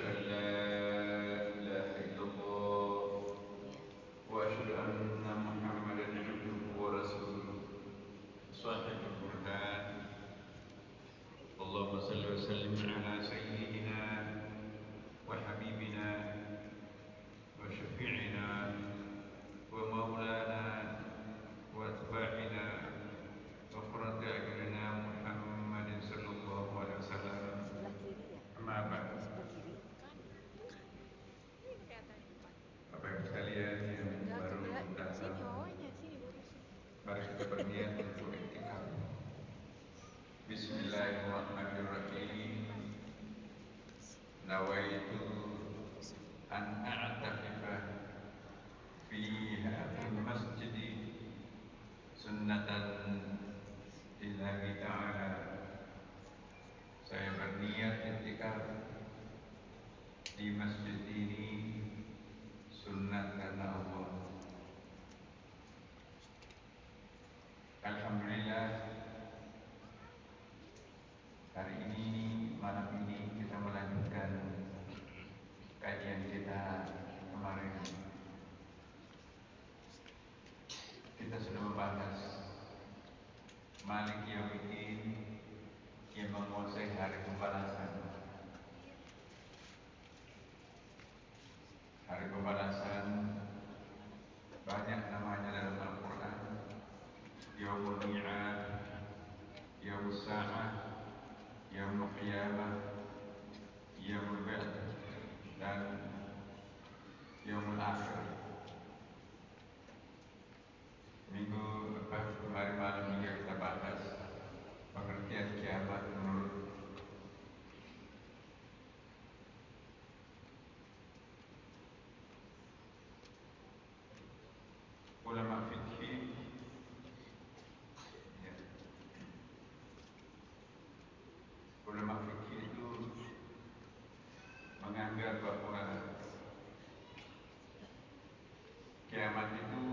أن لا إله إلا الله وأشهد أن محمدا عبده ورسوله صاحب البرهان. اللهم صل وسلم على سيدنا وحبيبنا وشفيعنا ومولانا واتباعنا وقرة أعيننا محمد صلى الله عليه وسلم. أما بعد. Bapak Ibu sekalian yang baru datang, mari kita berniat untuk iktikaf. Bismillahirrahmanirrahim. Nawaitu an a'takifa fi hadzal masjid sunnatan lillahi ta'ala. Saya berniat iktikaf di masjid ini sunnah karena Allah. Alhamdulillah, hari ini, malam ini kita melanjutkan kajian kita kemarin. Kita sudah membahas Malik Yaumiddin yang menguasai hari pembalasan. Hari pembalasan banyak namanya dalam Al-Quran: Yaumul Mi'ad, Yaumul Sa'ah, Yaumul Qiyamah, Yaumul Ba'd, dan Yaumul Akhir. Kemarin malam juga kita bahas pengertian kiamat menurut ulama fikih. Ulama fikih itu menganggap bahwa kiamat itu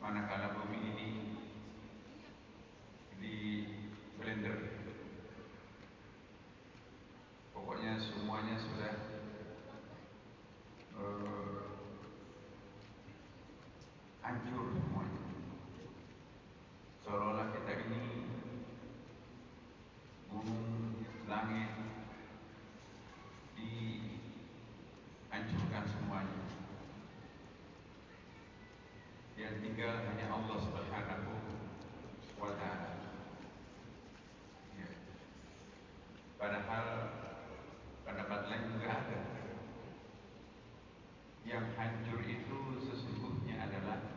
manakala bumi ini di blender, pokoknya semuanya sudah hancur semuanya. Seolah-olah kita ini gunung, langit dihancurkan semuanya. Yang tinggal hanya Allah Subhanahu wa Ta'ala. Ya. Padahal pendapat lain juga ada. Yang hancur itu sesungguhnya adalah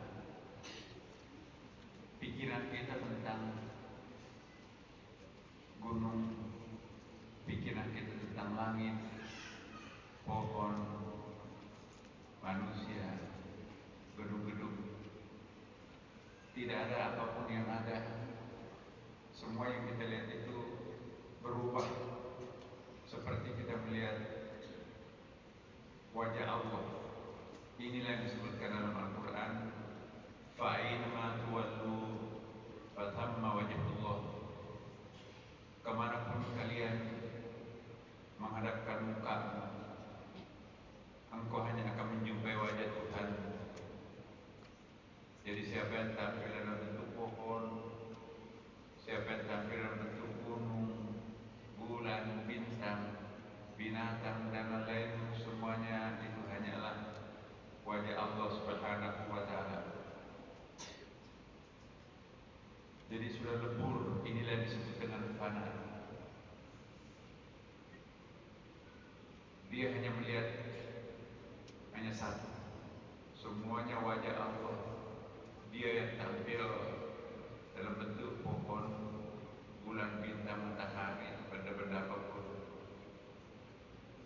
pikiran kita tentang gunung, pikiran kita tentang langit, pohon, manusia, gedung-gedung. Tidak ada apapun yang ada. Semua yang kita lihat itu berubah, seperti kita melihat wajah Allah. Inilah yang disebutkan dalam Al-Quran, fa'ainama tuwallu fathamma wajhullah. Kemanapun kalian menghadapkan muka, engkau hanya akan menjumpai wajah Tuhan. Jadi siapa yang tampil dalam bentuk pohon, siapa yang tampil dalam bentuk gunung, bulan, bintang, binatang, dan lain-lain, semuanya itu hanyalah wajah Allah Subhanahu wa Ta'ala. Jadi sudah lebur. Inilah disebut dengan fana. Dia hanya melihat hanya satu, semuanya wajah Allah. Dia yang tampil dalam bentuk pohon, bulan, bintang, matahari, benda-benda apapun.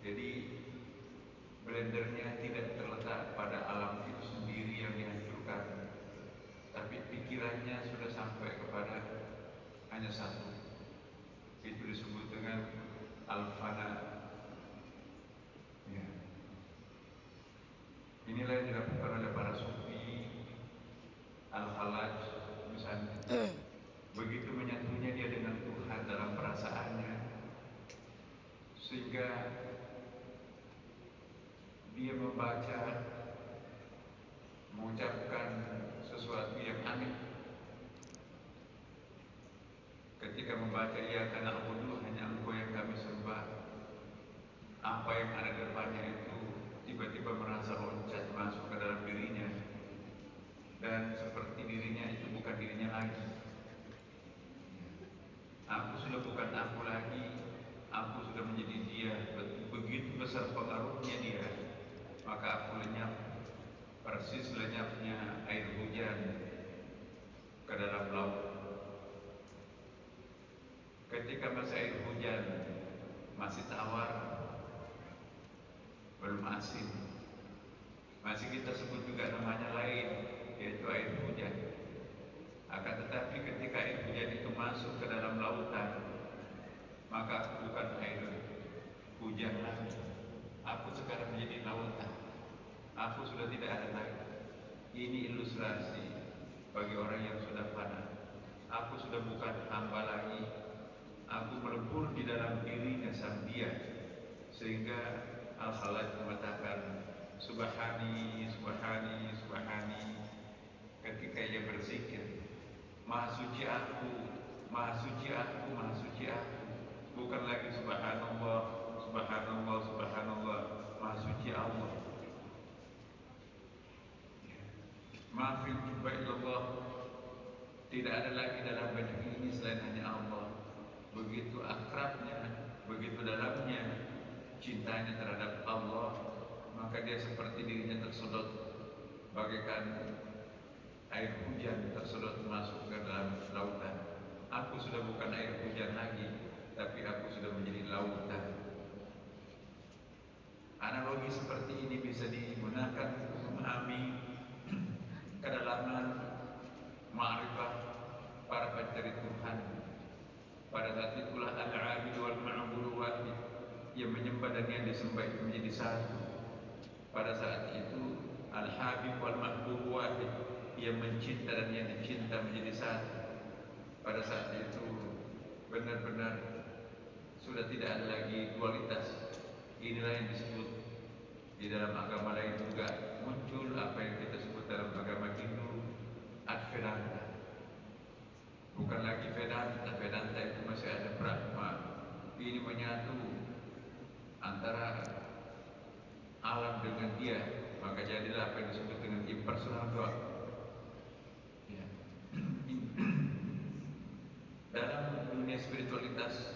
Jadi blendernya tidak terletak pada alam itu sendiri yang dihancurkan, tapi pikirannya sudah sampai kepada hanya satu. Itu disebut dengan al-fana. Ya. Inilah yang dilakukan oleh para sufi, al-Khalaj misalnya. Begitu menyatunya dia dengan Tuhan dalam perasaannya, sehingga dia membaca, mengucapkan sesuatu yang aneh. Ketika membaca iyyaka na'budu, hanya Engkau yang kami sembah, apa yang ada di depannya itu tiba-tiba merasa loncat masuk ke dalam dirinya, dan seperti dirinya itu bukan dirinya lagi. Aku sudah bukan aku lagi, aku sudah menjadi dia. Begitu besar pengaruhnya dia, maka aku lenyap, persis lenyapnya air hujan ke dalam laut. Ketika masa air hujan masih tawar, belum asin, masih kita sebut juga namanya lain, yaitu air hujan. Akan tetapi ketika air hujan itu masuk ke dalam lautan, maka aku bukan air hujan lagi. Aku sekarang menjadi lautan. Aku sudah tidak ada lagi. Ini ilustrasi bagi orang yang sudah fana. Aku sudah bukan hamba lagi. Aku melebur di dalam dirinya sang dia, sehingga Al-Khalaq mengatakan Subhani, Subhani, Subhani ketika ia berzikir. Maha suci aku, maha suci aku, maha suci aku. Bukan lagi subhanallah, subhanallah, subhanallah, maha suci Allah. Maafil jubba illallah, tidak ada lagi dalam baju ini selain hanya Allah. Begitu akrabnya, begitu dalamnya cintanya terhadap Allah, maka dia seperti dirinya tersedot bagaikan air hujan tersedot masuk ke dalam lautan. Aku sudah bukan air hujan lagi, tapi aku sudah menjadi lautan. Analogi seperti ini bisa digunakan untuk memahami kedalaman ma'rifah para pencari Tuhan. Pada saat itulah al-'abid wal ma'bud wahid, yang menyembah dan yang disembah itu menjadi satu. Pada saat itu al-habib wal mahbub wahid, yang mencinta dan yang dicinta menjadi satu. Pada saat itu benar-benar sudah tidak ada lagi dualitas. Inilah yang disebut di dalam agama lain juga muncul apa yang kita sebut dalam agama Hindu Advedanta. Bukan lagi Vedanta. Vedanta itu masih ada Brahma. Ini menyatu antara alam dengan dia, maka jadilah apa yang disebut dengan impersonal God. Ya. Dalam dunia spiritualitas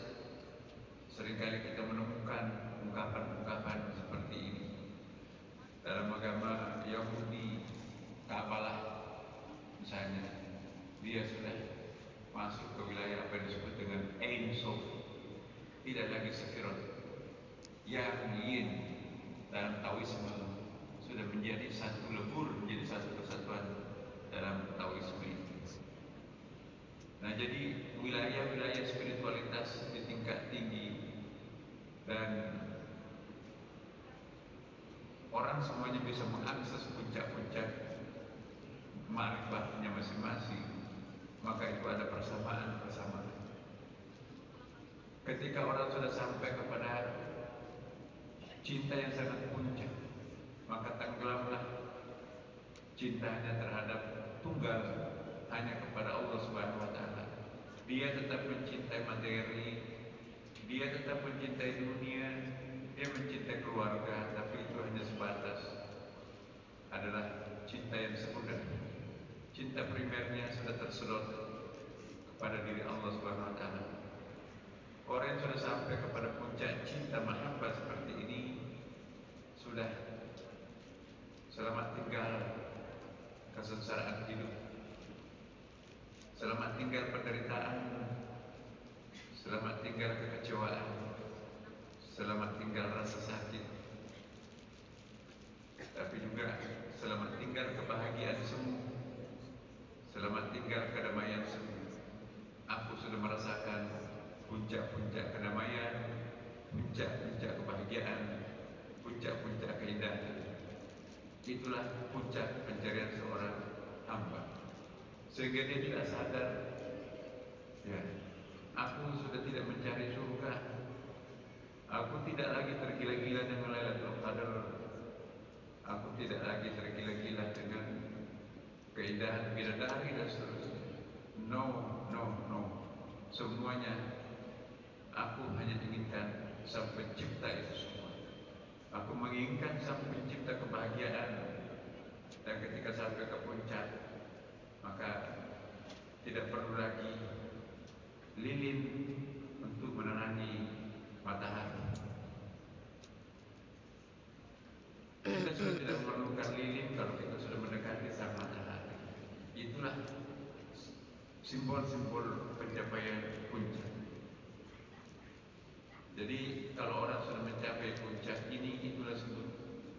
seringkali kita menemukan ungkapan-ungkapan seperti ini. Dalam agama Yahudi, Kabalah misalnya, dia sudah masuk ke wilayah apa yang disebut dengan Ein Sof, tidak lagi Sefirot. Yang Yin dalam Taoisme sudah menjadi satu lebur, menjadi satu kesatuan dalam Taoisme ini. Nah, jadi wilayah-wilayah spiritualitas di tingkat tinggi, dan orang semuanya bisa mengakses puncak-puncak ma'rifatnya masing-masing, maka itu ada persamaan-persamaan. Ketika orang sudah sampai kepada cinta yang sangat puncak, maka tenggelamlah cintanya terhadap tunggal hanya kepada Allah Subhanahu wa taala. Dia tetap mencintai materi, dia tetap mencintai dunia, dia mencintai keluarga, tapi itu hanya sebatas adalah cinta yang sekunder. Cinta primernya sudah tersedot kepada diri Allah Subhanahu wa taala. Orang yang sudah sampai kepada puncak cinta mahabbah seperti ini sudah selamat tinggal kesengsaraan hidup, selamat tinggal penderitaan, selamat tinggal kekecewaan, selamat tinggal rasa sakit, tapi juga selamat tinggal kebahagiaan semu, selamat tinggal kedamaian semu. Aku sudah merasakan puncak-puncak kedamaian, puncak-puncak kebahagiaan, puncak-puncak keindahan. Itulah puncak pencarian seorang hamba, sehingga dia tidak sadar, ya, aku sudah tidak mencari surga, aku tidak lagi tergila-gila dengan Lailatul Qadar, bidadari dan seterusnya. No, no, no. Semuanya aku hanya inginkan Sang Pencipta itu semua. Aku menginginkan Sang Pencipta kebahagiaan. Dan ketika sampai ke puncak, maka tidak perlu lagi lilin untuk menerangi matahari. Kita sudah tidak memerlukan lilin kalau kita sudah mendekati sang matahari. Itulah simbol-simbol pencapaian puncak. Jadi kalau orang sudah mencapai puncak ini, itulah disebut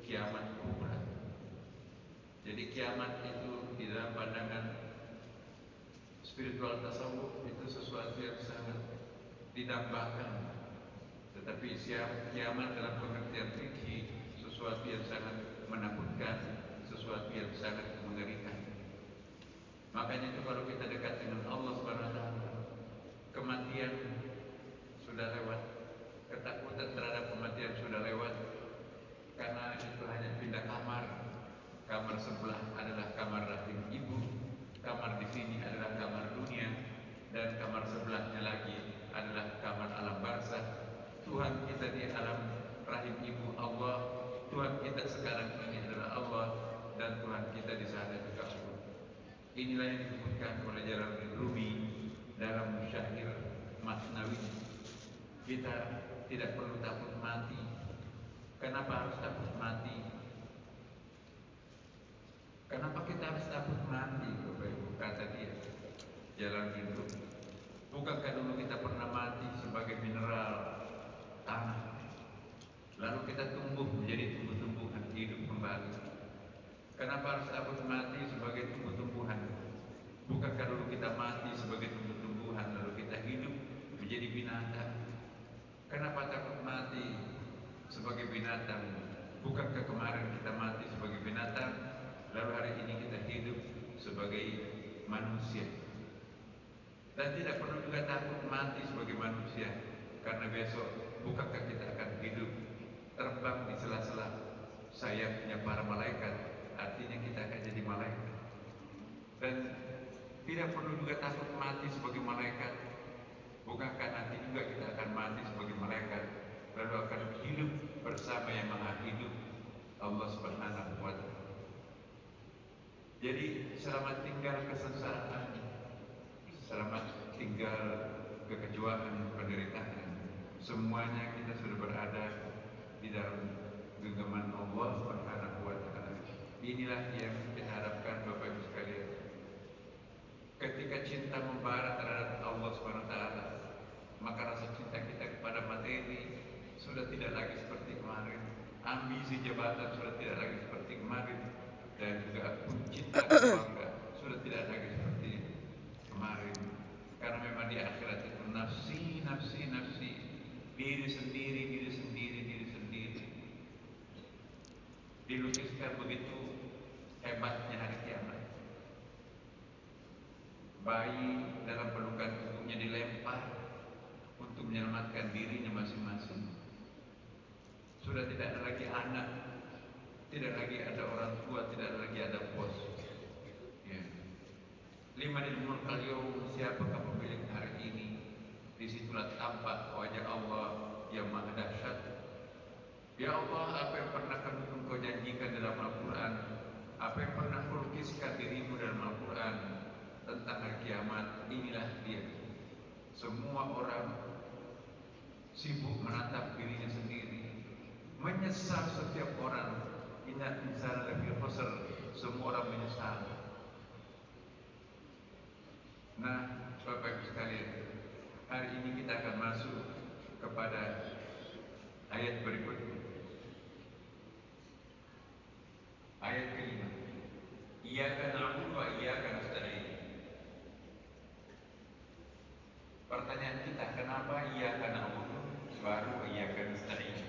kiamat kubra. Jadi kiamat itu di dalam pandangan spiritual tasawuf itu sesuatu yang sangat didambakan. Tetapi kiamat dalam pengertian fikih sesuatu yang sangat menakutkan, sesuatu yang sangat mengerikan. Makanya itu kalau kita dekat dengan Allah SWT, kematian sudah lewat, ketakutan terhadap kematian sudah lewat, karena itu hanya pindah kamar. Kamar sebelah adalah kamar rahim ibu, kamar di sini adalah kamar dunia, dan kamar sebelahnya lagi adalah kamar alam barzakh. Tuhan kita di alam rahim ibu Allah, Tuhan kita sekarang ini adalah Allah, dan Tuhan kita di sana juga Allah. Inilah yang disebutkan oleh Jalaluddin Rumi dalam syair Masnawi. Kita tidak perlu takut mati. Kenapa harus takut mati? Kenapa kita harus takut mati? Bapak Ibu, kata dia Jalaluddin Rumi, bukankah dulu kita pernah mati sebagai mineral tanah, lalu kita tumbuh menjadi tumbuh-tumbuhan, hidup kembali. Kenapa harus takut mati sebagai tumbuh-tumbuhan? Bukankah dulu kita mati sebagai tumbuh-tumbuhan, lalu kita hidup menjadi binatang? Kenapa takut mati sebagai binatang? Bukankah kemarin kita mati sebagai binatang, lalu hari ini kita hidup sebagai manusia? Dan tidak perlu juga takut mati sebagai manusia, karena besok bukankah kita akan hidup terbang di sela-sela sayapnya para malaikat? Artinya kita akan jadi malaikat. Dan tidak perlu juga takut mati sebagai malaikat. Bukankah nanti juga kita akan mati sebagai malaikat, lalu akan hidup bersama yang maha hidup, Allah Subhanahu wa Ta'ala. Jadi selamat tinggal kesengsaraan, selamat tinggal kekecewaan, penderitaan. Semuanya kita sudah berada di dalam genggaman Allah Subhanahu wa Ta'ala. Inilah yang kita harapkan Bapak Ibu sekalian. Ketika cinta membara terhadap Allah Subhanahu wa Ta'ala, maka rasa cinta kita kepada materi sudah tidak lagi seperti kemarin. Ambisi jabatan sudah tidak lagi seperti kemarin, dan juga cinta keluarga sudah tidak lagi seperti kemarin. Karena memang di akhirat itu nafsi, nafsi, nafsi, diri sendiri, diri sendiri, diri sendiri. Dilukiskan begitu hebatnya hari kiamat. Bayi dalam pelukan ibunya dilempar untuk menyelamatkan dirinya masing-masing. Sudah tidak ada lagi anak, tidak lagi ada orang tua, tidak lagi ada bos. Ya. Limanil mulkal yaum, siapakah pemilik hari ini? Disitulah tampak wajah Allah yang maha dahsyat. Ya Allah, apa yang pernah Engkau janjikan dalam Al-Quran, apa yang pernah Kau lukiskan dirimu dalam Al-Quran tentang hari kiamat, inilah dia. Semua orang sibuk menatap dirinya sendiri, menyesal setiap orang. Innal insana lafi khusr, semua orang menyesal. Nah, Bapak Ibu sekalian, hari ini kita akan masuk kepada ayat berikutnya. Ayat kelima. Iyyaka na'budu wa iyyaka nasta'in. Pertanyaan kita, kenapa iyyaka na'budu baru iyyaka nasta'in?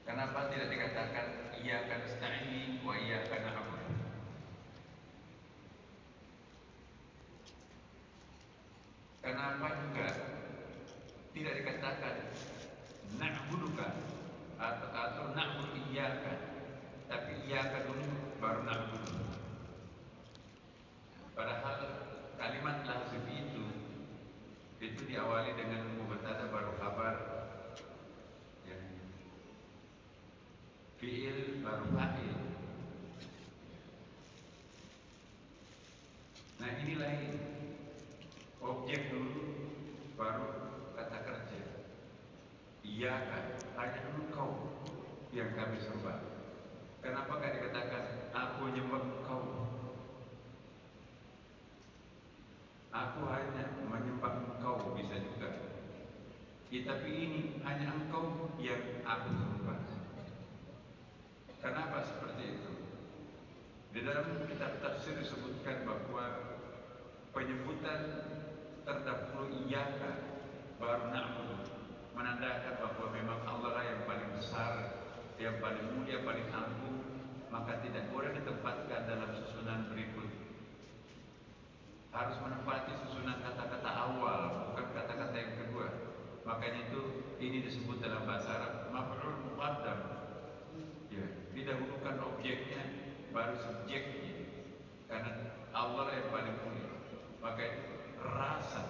Kenapa tidak dikatakan iyyaka nasta'in wa iyyaka na'budu? Kenapa juga tidak dikatakan na'buduka atau na'budu iyyaka, tapi iyyaka dulu baru na'budu? fiil baru fa'il. Nah ini lain, objek dulu baru kata kerja. Iyaka, hanya engkau yang kami sembah. Kenapa gak dikatakan aku menyembah engkau? Aku hanya menyembah engkau, bisa juga. Ya, tapi ini hanya engkau yang aku sembah. Kenapa seperti itu? Di dalam kitab tafsir disebutkan bahwa penyebutan terdahulu iyaka baru na'budu menandakan bahwa memang Allah lah yang paling besar, yang paling mulia, paling agung, maka tidak boleh ditempatkan dalam susunan berikut. Harus menempati susunan kata-kata awal, bukan kata-kata yang kedua. Makanya itu ini disebut dalam bahasa Arab maf'ul muqaddam. Ya, didahulukan objeknya baru subjeknya. Karena Allah yang paling mulia. Maka itu rasa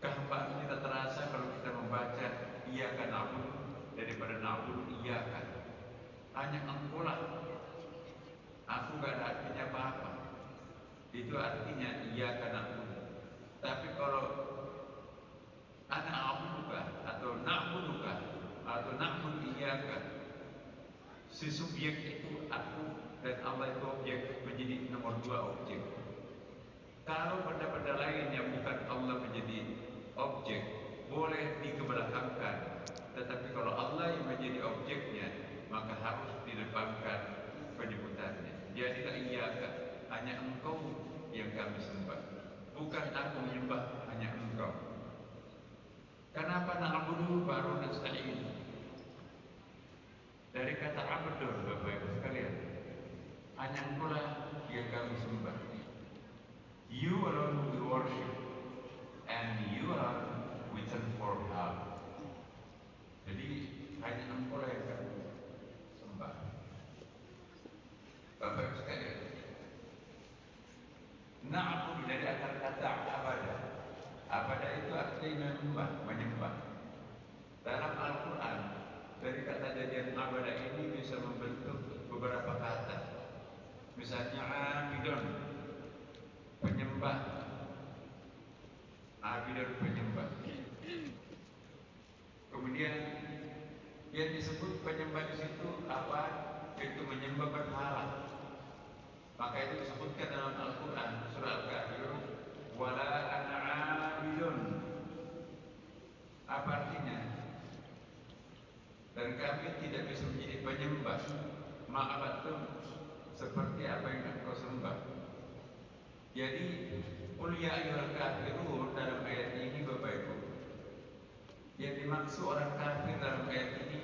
kehambaan kita terasa kalau kita membaca iyaka na'budu daripada na'budu iyaka. Hanya engkaulah. Aku gak ada artinya apa-apa. Itu artinya iyaka na'budu. Tapi kalau ana a'buduka atau na'buduka atau na'budu iyaka, si subjek itu aku dan Allah itu objek, menjadi nomor dua objek. Kalau benda-benda lain yang bukan Allah menjadi objek, boleh dikebelakangkan. Tetapi kalau Allah yang menjadi objeknya, maka harus didepankan penyebutannya. Jadilah iyaka, hanya engkau yang kami sembah, bukan aku menyembah hanya engkau. Kenapa na'budu baru nasta'in? Dari kata abdul, Bapak Ibu sekalian, hanya engkau lah yang kami sembah. You alone we worship, and you alone we turn for help. Jadi hanya engkau lah yang kami sembah. Bapak Ibu sekalian, na'budu dari akar kata abada. Abada itu artinya menyembah. Dalam Al-Quran, dari kata jadian abada ini bisa membentuk beberapa kata. Misalnya abidun, penyembah. Abidun, penyembah. Kemudian yang disebut penyembah di situ apa? Itu menyembah berhala. Maka itu disebutkan dalam Al-Quran surah Al-Kafirun, wala ana abidun. Apa artinya? Dan kami tidak bisa menjadi penyembah ma'abatun seperti apa yang engkau sembah. Jadi qul ya ayyuhal kafirun dalam ayat ini Bapak Ibu, yang dimaksud orang kafir dalam ayat ini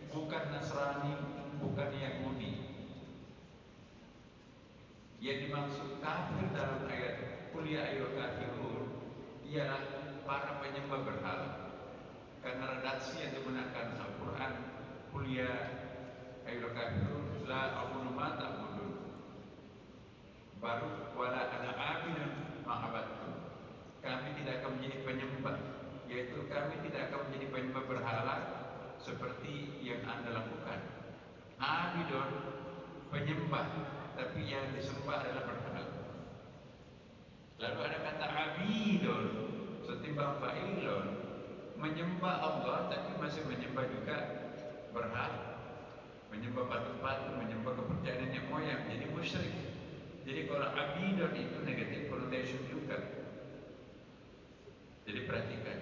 bukan Nasrani, bukan Yahudi. Yang dimaksud kafir dalam ayat qul ya ayyuhal kafirun ialah para penyembah berhala. Karena redaksi yang digunakan Al-Quran qul ya ayyuhal kafirun la a'budu ma ta'budun, baru wala ana abidun ma abattum, kami tidak akan menjadi penyembah, yaitu kami tidak akan menjadi penyembah berhala seperti yang Anda lakukan. Abidun, penyembah, tapi yang disembah adalah berhala. Lalu ada kata abidun setimbang fa'ilun, menyembah Allah tapi masih menyembah juga berhala, menyembah patung-patung, menyembah kepercayaan nenek moyang, jadi musyrik. Jadi kalau abidun itu negatif connotation juga. Jadi perhatikan,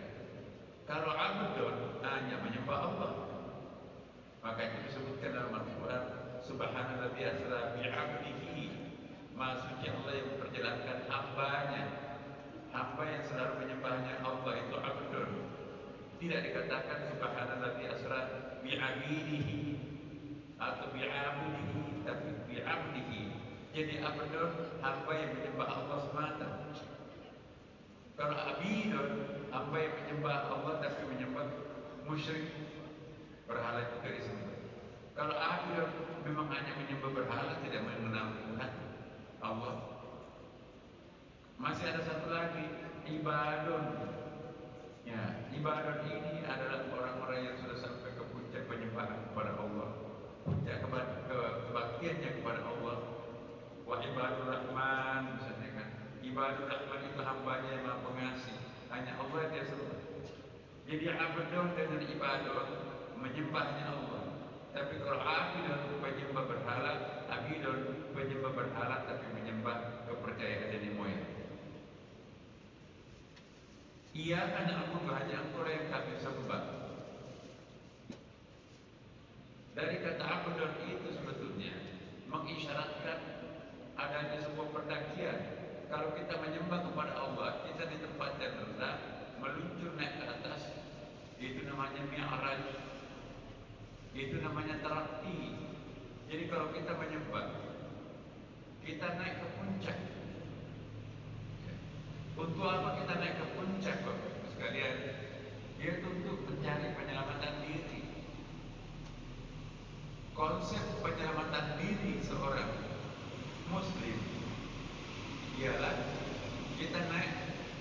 kalau abdun hanya menyembah Allah, maka itu disebutkan dalam Al-Quran subhanalladzi asra bi'abdihi, maha suci Allah yang memperjalankan hambanya. Hamba yang selalu menyembahnya Allah itu abdun. Tidak dikatakan subhanalladzi asra bi'abidihi atau bi'abdihi, tapi bi'abdihi. Jadi abdun, hamba yang menyembah Allah semata. Kalau abidun, hamba yang menyembah Allah tapi menyembah musyrik, berhala juga disembah. Kalau abidun memang hanya menyembah berhala, tidak mengenal Tuhan Allah. Masih ada satu lagi, ibadun. Ya, ibadun ini adalah orang-orang yang sudah sampai ke puncak penyembahan kepada Allah. Abdun dengan ibadah menyembahnya Allah. Tapi kalau abidun penyembah berhala, abidun penyembah berhala tapi menyembah kepercayaan nenek moyang. Ia adalah hanya engkau yang kami sembah. Dari kata abdun itu sebetulnya mengisyaratkan adanya sebuah pendakian. Kalau kita menyembah kepada Allah, kita di tempat yang rendah, meluncur naik ke atas, itu namanya mi'raj, itu namanya terapi. Jadi kalau kita menyembah, kita naik ke puncak. Untuk apa kita naik ke puncak, Bapak sekalian? Yaitu untuk mencari penyelamatan diri. Konsep penyelamatan diri seorang Muslim ialah kita naik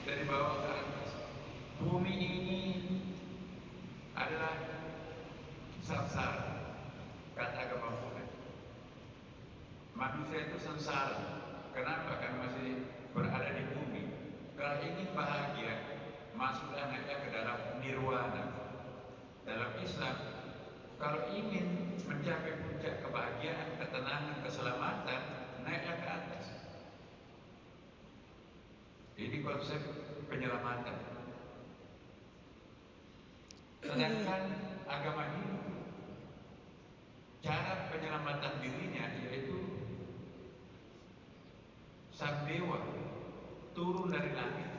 dari bawah ke atas. Bumi ini adalah samsara, kata agama Buddha. Manusia itu sengsara. Kenapa? Karena masih berada di bumi. Kalau ingin bahagia, masuklah naiknya ke dalam nirwana. Dalam Islam, kalau ingin mencapai puncak kebahagiaan, ketenangan, keselamatan, naiklah ke atas. Ini konsep penyelamatan. Sedangkan agama Hindu, cara penyelamatan dirinya yaitu sang dewa turun dari langit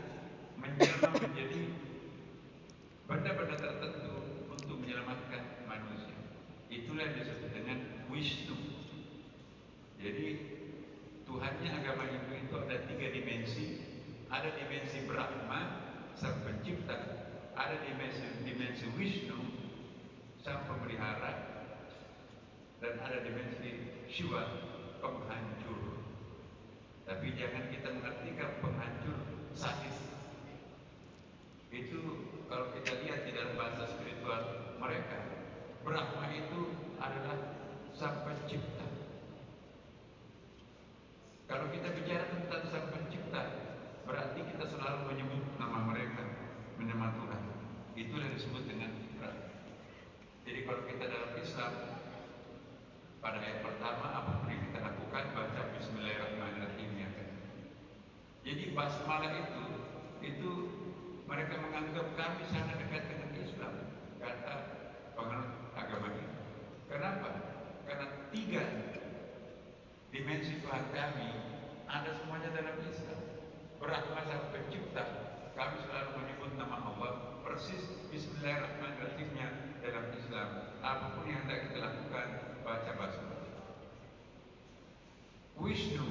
menjelma menjadi benda-benda tertentu untuk menyelamatkan manusia. Itulah yang disebut dengan Wisnu. Jadi Tuhannya agama Hindu itu ada 3 dimensi. Ada dimensi Brahma, sang pencipta. Ada dimensi Wisnu, sang pemelihara. Dan ada dimensi Shiva, penghancur. Tapi jangan kita mengartikan penghancur sadis. Itu kalau kita lihat di dalam bahasa spiritual mereka, Brahma itu adalah sang pencipta. Kalau kita bicara tentang sang pencipta, berarti kita selalu menyebut nama mereka, nama Tuhan. Itulah yang disebut dengan fitrah. Jadi kalau kita dalam Islam, pada ayat pertama apa yang kita lakukan? Baca Bismillahirrahmanirrahim ya kan? Jadi basmalah itu mereka menganggap kami sangat dekat dengan Islam, kata penganut agama ini. Kenapa? Karena 3 dimensi Tuhan kami ada semuanya dalam Islam. Brahma sang pencipta, kami selalu menyebut nama Allah persis Bismillahirrahmanirrahimnya dalam Islam. Apapun yang hendak kita lakukan, baca basmalah. Wisnu,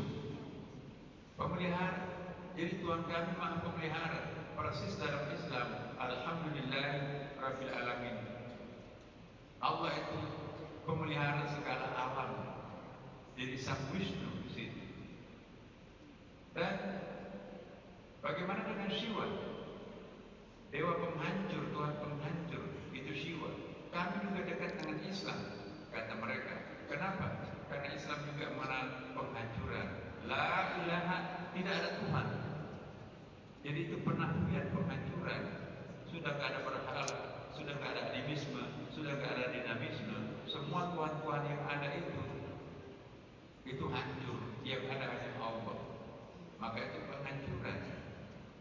pemelihara. Jadi Tuhan kami Maha Pemelihara, persis dalam Islam. Alhamdulillah Rabbil Alamin. Allah itu pemelihara segala alam. Jadi sang Wisnu di situ. Dan bagaimana dengan Shiva? Dewa penghancur, Tuhan penghancur, itu Shiva. Kami juga dekat dengan Islam, kata mereka. Kenapa? Karena Islam juga mengenal penghancuran. La ilaha, tidak ada Tuhan. Jadi itu penafian penghancuran. Sudah tidak ada berhala, sudah tidak ada animisme, sudah tidak ada dinamisme. Semua Tuhan-Tuhan yang ada itu hancur. Yang ada hanya Allah. Maka itu penghancuran.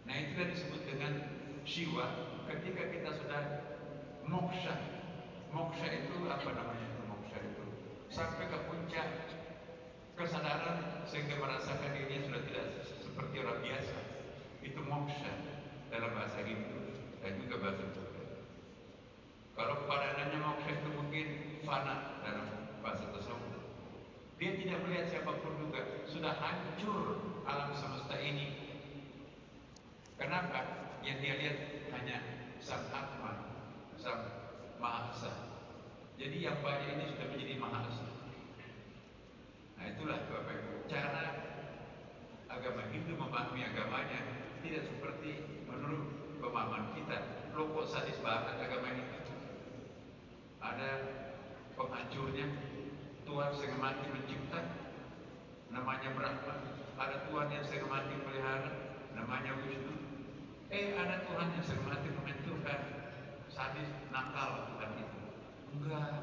Nah itu yang disebut dengan Shiva. Ketika kita sudah moksha. Moksha itu apa namanya itu? Moksha itu sampai ke puncak kesadaran sehingga merasakan dirinya sudah tidak seperti orang biasa. Itu moksha dalam bahasa Hindu dan juga bahasa Buddha. Kalau padanannya moksha itu mungkin fana dalam bahasa tasawuf. Dia tidak melihat siapapun juga, sudah hancur alam semesta ini. Kenapa? Yang dia lihat hanya Sang Atma, Sang Maha Esa. Jadi yang banyak ini sudah menjadi Maha Esa. Nah itulah Bapak Ibu, cara agama Hindu memahami agamanya tidak seperti menurut pemahaman kita. Loh kok sadis banget agama ini? Ada penghancurnya, Tuhan setengah mati mencipta, namanya Brahma. Ada Tuhan yang setengah mati melihara, namanya Wisnu. Ada Tuhan yang setengah mati menghancurkan, sadis, nakal Tuhan itu. Enggak.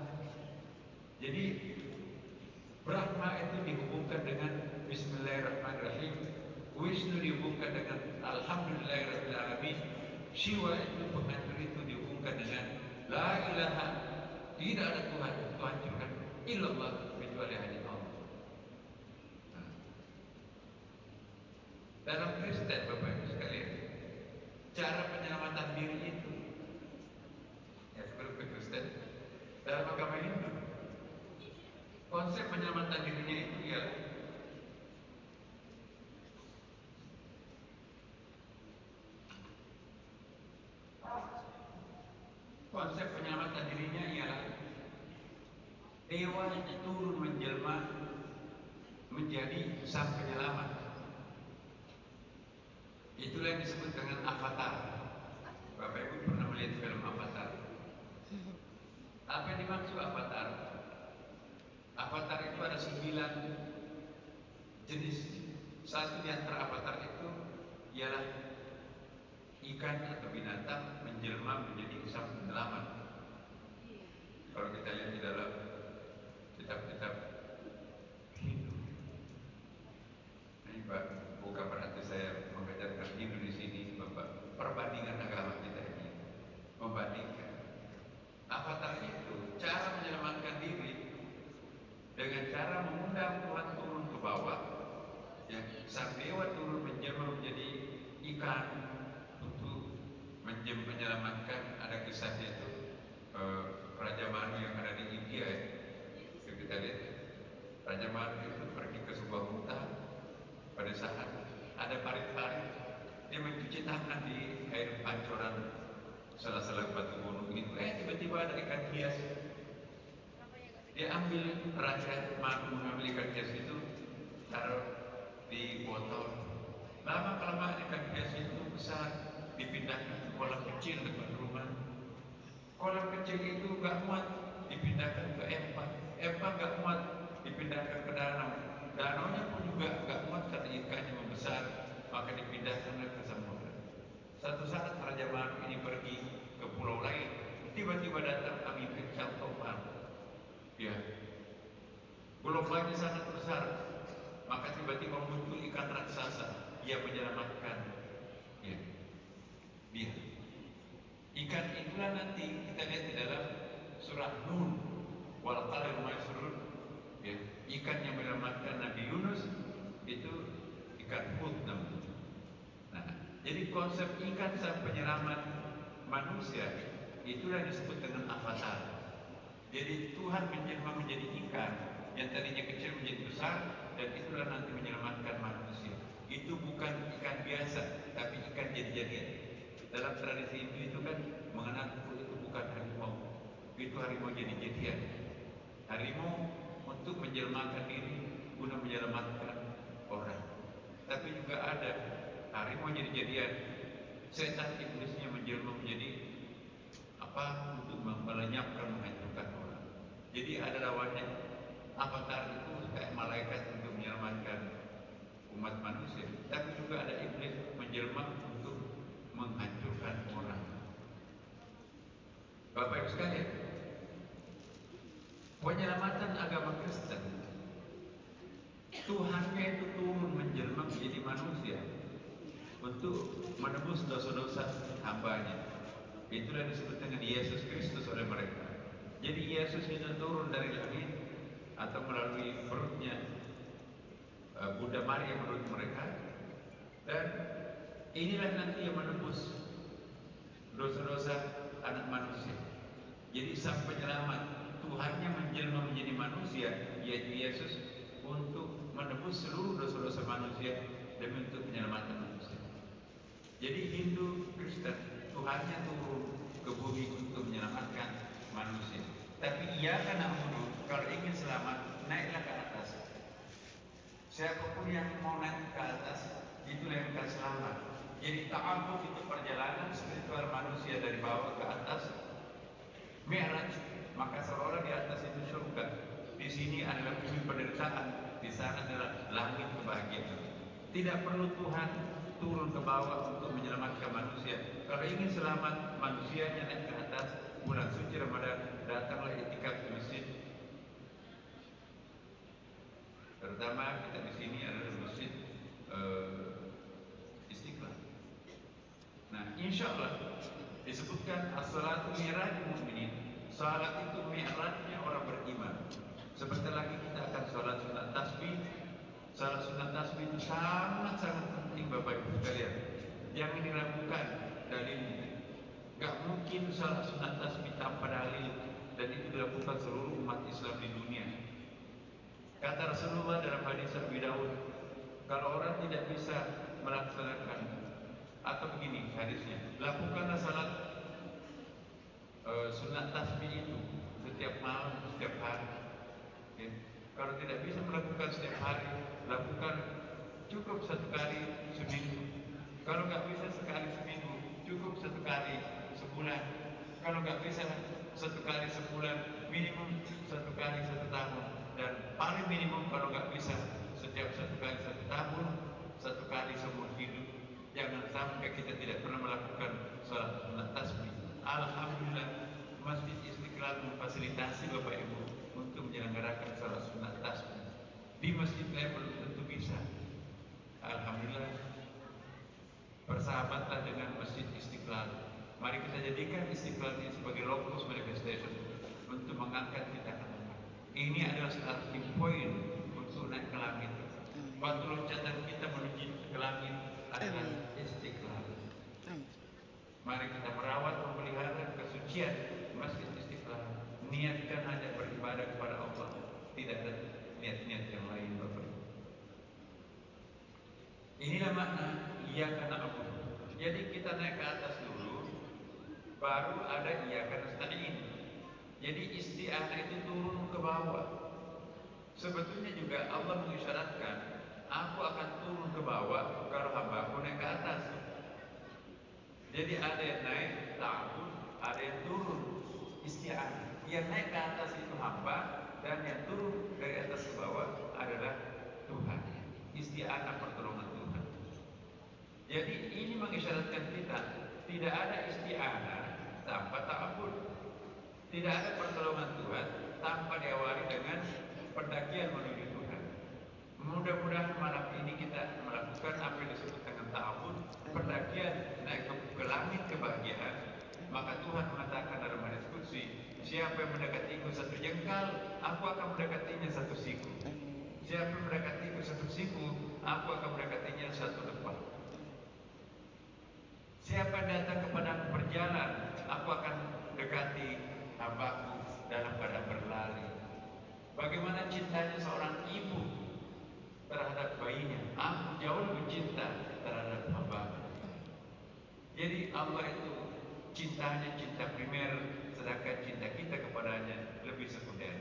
Jadi Brahma itu dihubungkan dengan Bismillahirrahmanirrahim, Wisnu dihubungkan dengan Alhamdulillahirrahmanirrahim, Shiva itu penghancur itu dihubungkan dengan La ilaha, tidak ada Tuhan itu hancurkan, illallah, kecuali hanya Allah. Nah, dalam Kristen Bapak Ibu sekalian, cara penyelamatan diri itu, ya sebelum ke Kristen, dalam agama Hindu, konsep penyelamatan dirinya itu ialah konsep penyelamatan dirinya ialah dewa turun menjelma menjadi sang penyelamat. Itulah yang disebut dengan avatar. Bapak Ibu pernah melihat film Avatar? Apa yang dimaksud avatar? Avatar itu ada 9 jenis. Satu di antara avatar itu ialah ikan atau binatang menjelma menjadi sang penyelamat. Kalau kita lihat di dalam kitab-kitab Hindu, ini Pak, bukan berarti saya mengajarkan Hindu di sini, Bapak. Perbandingan agama kita ini, membandingkan. Avatar itu cara menyelamatkan diri dengan cara mengundang Tuhan turun ke bawah, ya, sang dewa turun menjelma menjadi ikan untuk menyelamatkan. Ada kisahnya itu, Raja Manu yang ada di India, ya. Itu kita lihat, Raja Manu itu pergi ke sebuah hutan. Pada saat ada parit-parit, dia mencuci tangan di air pancuran salah-salah batu gunung itu, tiba-tiba ada ikan hias. Dia ambil, Raja Manu mengambil ikan hias itu, taruh di botol. Lama-kelamaan ikan hias itu besar, dipindahkan ke kolam kecil dekat rumah. Kolam kecil itu gak muat, dipindahkan ke empang. Empang gak muat, dipindahkan ke danau. Danaunya pun juga gak muat karena ikannya membesar, maka dipindahkan ke samudra. Satu saat Raja Manu ini pergi ke pulau lain, tiba-tiba datang angin kencang topan. Ya, gelombangnya sangat besar, maka tiba-tiba muncul ikan raksasa. Ia menyelamatkan, ya, dia. Ikan itulah nanti kita lihat di dalam surah Nun, wal qalam ma yasrun, ya, ikan yang menyelamatkan Nabi Yunus itu ikan Hud namanya. Nah, jadi konsep ikan sang penyelamat manusia itulah disebut dengan avatar. Jadi Tuhan menjelma menjadi ikan yang tadinya kecil menjadi besar, dan itulah nanti menyelamatkan manusia. Itu bukan ikan biasa, tapi ikan jadi-jadian. Dalam tradisi Hindu itu kan mengenal itu bukan harimau, itu harimau jadi-jadian. Harimau untuk menjelmakan diri guna menyelamatkan orang. Tapi juga ada harimau jadi-jadian, setan iblisnya menjelma menjadi apa, untuk melenyapkan, menghancurkan orang. Jadi ada lawannya. Avatar itu kayak malaikat untuk menyelamatkan umat manusia, tapi juga ada iblis menjelma untuk menghancurkan orang. Bapak Ibu sekalian, penyelamatan agama Kristen, Tuhannya itu turun menjelma menjadi manusia untuk menebus dosa-dosa hambanya. Itulah disebut dengan Yesus Kristus oleh mereka. Jadi Yesus itu turun dari langit atau melalui perutnya Bunda Maria menurut mereka, dan inilah nanti yang menebus dosa-dosa anak manusia. Jadi sang penyelamat, Tuhannya menjelma menjadi manusia, yaitu Yesus, untuk menebus seluruh dosa-dosa manusia demi untuk penyelamatan manusia. Jadi Hindu, Kristen, Tuhannya turun ke bumi untuk menyelamatkan manusia. Tapi ia karena kalau ingin selamat, naiklah ke atas. Siapapun yang mau naik ke atas, itulah yang akan selamat. Jadi ta'abud itu perjalanan spiritual manusia dari bawah ke atas. Mi'raj, maka seolah di atas itu surga. Di sini adalah bumi penderitaan, di sana adalah langit kebahagiaan. Tidak perlu Tuhan turun ke bawah untuk menyelamatkan manusia. Kalau ingin selamat manusianya naik ke atas, bulan suci Ramadan datanglah itikaf di masjid. Terutama kita di sini adalah masjid Istiqlal. Nah, insya Allah disebutkan as-salatu mi'rajul mu'minin. Salat itu mi'rajnya orang beriman. Sebentar lagi kita akan salat sunat tasbih. Salat sunat tasbih itu sangat-sangat penting Bapak Ibu sekalian. Jangan diragukan dalilnya. Gak mungkin salat sunat tasbih tanpa dalil, dan itu dilakukan seluruh umat Islam di dunia. Kata Rasulullah dalam hadis Abi Dawud, kalau orang tidak bisa melaksanakan, atau begini hadisnya, lakukanlah salat sunat tasbih itu setiap malam, setiap hari. Okay. Kalau tidak bisa melakukan setiap hari, lakukan cukup satu kali seminggu. Kalau nggak bisa sekali seminggu, cukup satu kali sebulan. Kalau nggak bisa satu kali sebulan, minimum satu kali satu tahun. Dan paling minimum kalau nggak bisa setiap satu kali satu tahun, satu kali seumur hidup. Jangan sampai kita tidak pernah melakukan salat sunat tasbih. Alhamdulillah, Masjid Istiqlal memfasilitasi Bapak Ibu untuk menyelenggarakan salat sunat tasbih. Di masjid lain belum tentu bisa. Alhamdulillah, bersahabatlah dengan Masjid Istiqlal. Mari kita jadikan Istiqlal ini sebagai lokus manifestation untuk mengangkat kita ke langit. Ini adalah starting point untuk naik ke langit. Batu loncatan kita menuju ke langit adalah Istiqlal. Mari kita merawat, memelihara kesucian Masjid Istiqlal. Niatkan hanya beribadah kepada Allah, tidak ada niat-niat yang lain Bapak. Inilah makna iyyaka na'budu. Jadi kita naik ke atas dulu, baru ada iyyaka nasta'in. Jadi isti'anah itu turun ke bawah. Sebetulnya juga Allah mengisyaratkan, aku akan turun ke bawah kalau hamba aku naik ke atas. Jadi ada yang naik ta'bud, ada yang turun isti'anah. Yang naik ke atas itu hamba, dan yang turun dari atas ke bawah adalah Tuhan. Isti'anah pertolongan Tuhan. Jadi ini mengisyaratkan kita, tidak ada isti'anah tanpa ta'bud. Tidak ada pertolongan Tuhan tanpa diawali dengan pendakian menuju Tuhan. Mudah-mudahan malam ini kita melakukan apa yang disebut dengan ta'bud, pendakian naik ke langit kebahagiaan. Maka Tuhan mengatakan dalam hadis qudsi, siapa yang mendekatiku satu jengkal, aku akan mendekatinya satu siku. Siapa yang mendekatiku satu siku, aku akan mendekatinya satu depan. Siapa yang datang kepadaku berjalan, aku akan dekati hambaku dalam keadaan berlari. Bagaimana cintanya seorang ibu terhadap bayinya, aku jauh lebih cinta terhadap hambaku. Jadi Allah itu cintanya cinta primer, sedangkan cinta kita kepadanya lebih sekunder.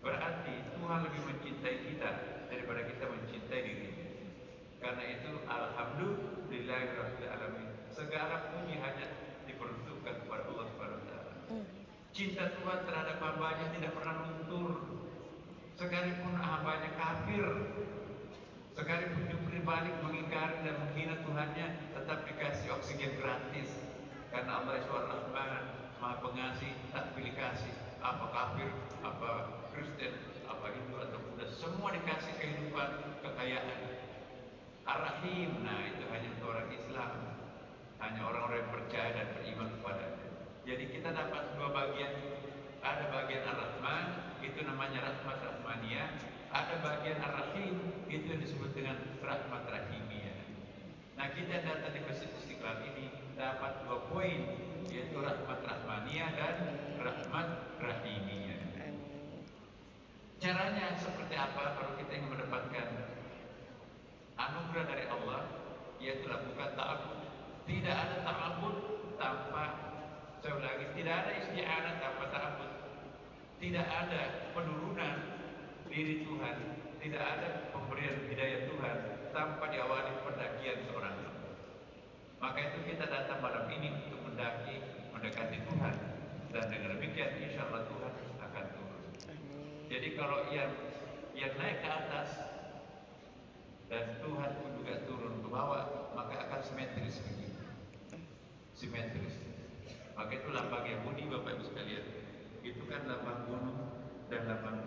Berarti Tuhan lebih mencintai kita daripada kita mencintai dirinya. Karena itu alhamdulillahirabbil alamin. Segala puji hanya diperuntukkan kepada Allah Subhanahu wa taala. Cinta Tuhan terhadap hambanya tidak pernah luntur. Sekalipun hambanya kafir, sekalipun jungkir balik mengingkari dan menghina Tuhannya, tetap dikasih oksigen gratis. Karena Allah itu Ar-Rahman, Maha Pengasih, tak pilih kasih. Apa kafir, apa Kristen, apa Hindu atau Buddha, semua dikasih kehidupan, kekayaan. Ar-Rahim, nah itu hanya untuk orang Islam, hanya orang-orang yang percaya dan beriman kepadanya. Jadi kita dapat dua bagian. Ada bagian Ar-Rahman, itu namanya rahmat rahmaniyah. Ada bagian Ar-Rahim, itu disebut dengan rahmat rahimiyah. Nah, kita datang di Masjid Istiqlal ini dapat dua poin, yaitu rahmat rahmaniyah dan rahmat rahimiyah. Caranya seperti apa kalau kita ingin mendapatkan anugerah dari Allah? Yaitu lakukan ta'abud. Tidak ada ta'abud tanpa, saya ulangi, tidak ada isti'anah tanpa ta'abud. Tidak ada penurunan diri Tuhan, tidak ada pemberian hidayah Tuhan tanpa diawali pendakian seorang hamba. Maka itu kita datang malam ini untuk mendekati Tuhan, dan dengan demikian insya Allah Tuhan akan turun. Jadi kalau yang naik ke atas dan Tuhan pun juga turun ke bawah, maka akan simetris begini. Simetris. Maka itu lambang Yahudi Bapak Ibu sekalian. Itu kan lambang gunung dan lambang